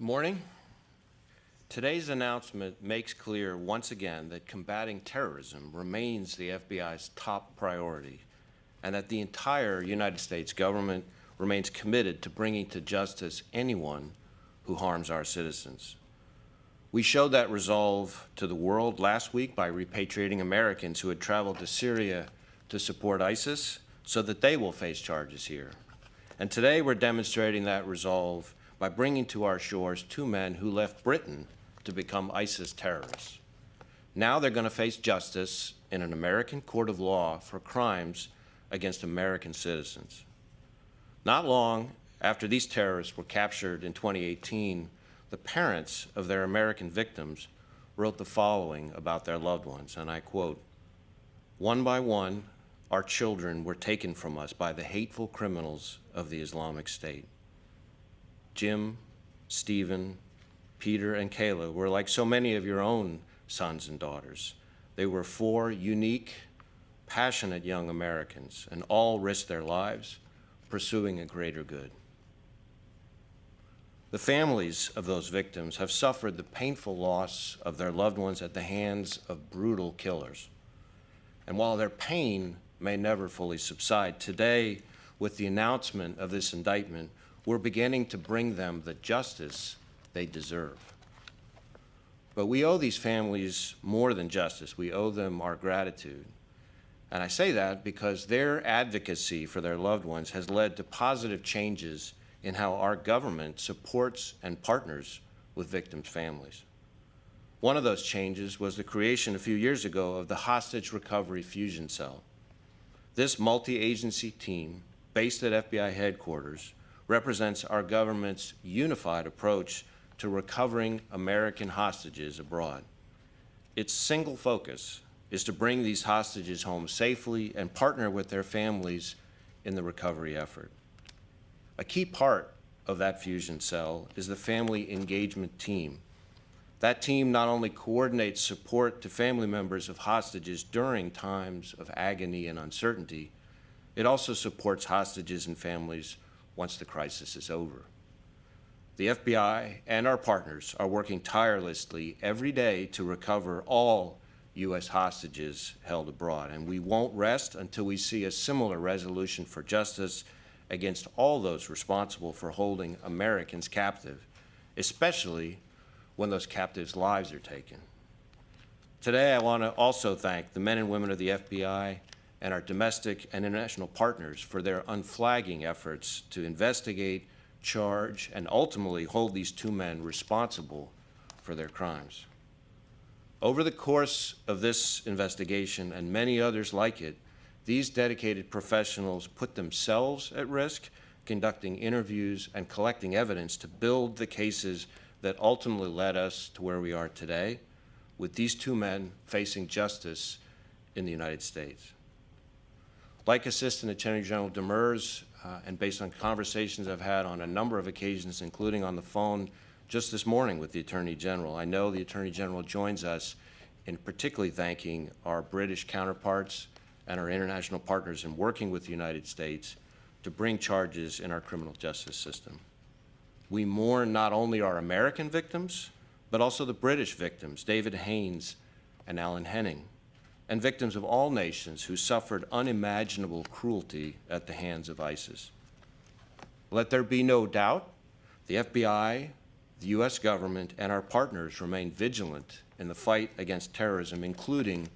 Morning. Today's announcement makes clear once again that combating terrorism remains the FBI's top priority and that the entire United States government remains committed to bringing to justice anyone who harms our citizens. We showed that resolve to the world last week by repatriating Americans who had traveled to Syria to support ISIS so that they will face charges here. And today we're demonstrating that resolve by bringing to our shores two men who left Britain to become ISIS terrorists. Now they're going to face justice in an American court of law for crimes against American citizens. Not long after these terrorists were captured in 2018, the parents of their American victims wrote the following about their loved ones, and I quote, "One by one, our children were taken from us by the hateful criminals of the Islamic State. Jim, Stephen, Peter, and Kayla were like so many of your own sons and daughters. They were four unique, passionate young Americans, and all risked their lives pursuing a greater good." The families of those victims have suffered the painful loss of their loved ones at the hands of brutal killers. And while their pain may never fully subside, today, with the announcement of this indictment, we're beginning to bring them the justice they deserve. But we owe these families more than justice. We owe them our gratitude. And I say that because their advocacy for their loved ones has led to positive changes in how our government supports and partners with victims' families. One of those changes was the creation a few years ago of the Hostage Recovery Fusion Cell. This multi-agency team, based at FBI headquarters, represents our government's unified approach to recovering American hostages abroad. Its single focus is to bring these hostages home safely and partner with their families in the recovery effort. A key part of that fusion cell is the Family Engagement Team. That team not only coordinates support to family members of hostages during times of agony and uncertainty, it also supports hostages and families once the crisis is over. The FBI and our partners are working tirelessly every day to recover all U.S. hostages held abroad, and we won't rest until we see a similar resolution for justice against all those responsible for holding Americans captive, especially when those captives' lives are taken. Today, I want to also thank the men and women of the FBI and our domestic and international partners for their unflagging efforts to investigate, charge, and ultimately hold these two men responsible for their crimes. Over the course of this investigation and many others like it, these dedicated professionals put themselves at risk, conducting interviews and collecting evidence to build the cases that ultimately led us to where we are today, with these two men facing justice in the United States. Like Assistant Attorney General Demers, and based on conversations I've had on a number of occasions, including on the phone just this morning with the Attorney General, I know the Attorney General joins us in particularly thanking our British counterparts and our international partners in working with the United States to bring charges in our criminal justice system. We mourn not only our American victims, but also the British victims, David Haynes and Alan Henning, and victims of all nations who suffered unimaginable cruelty at the hands of ISIS. Let there be no doubt, the FBI, the U.S. government, and our partners remain vigilant in the fight against terrorism, including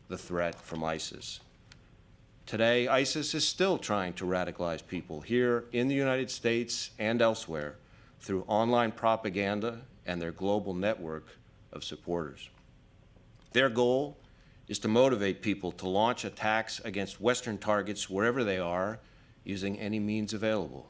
the threat from ISIS. Today, ISIS is still trying to radicalize people here in the United States and elsewhere through online propaganda and their global network of supporters. Their goal is to motivate people to launch attacks against Western targets wherever they are, using any means available.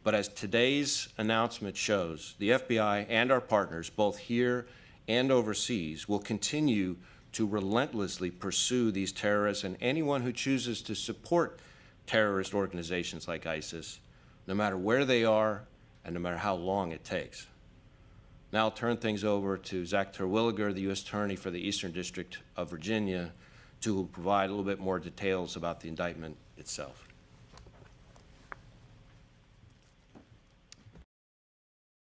But as today's announcement shows, the FBI and our partners, both here and overseas, will continue to relentlessly pursue these terrorists and anyone who chooses to support terrorist organizations like ISIS, no matter where they are and no matter how long it takes. Now I'll turn things over to Zach Terwilliger, the U.S. Attorney for the Eastern District of Virginia, to provide a little bit more details about the indictment itself.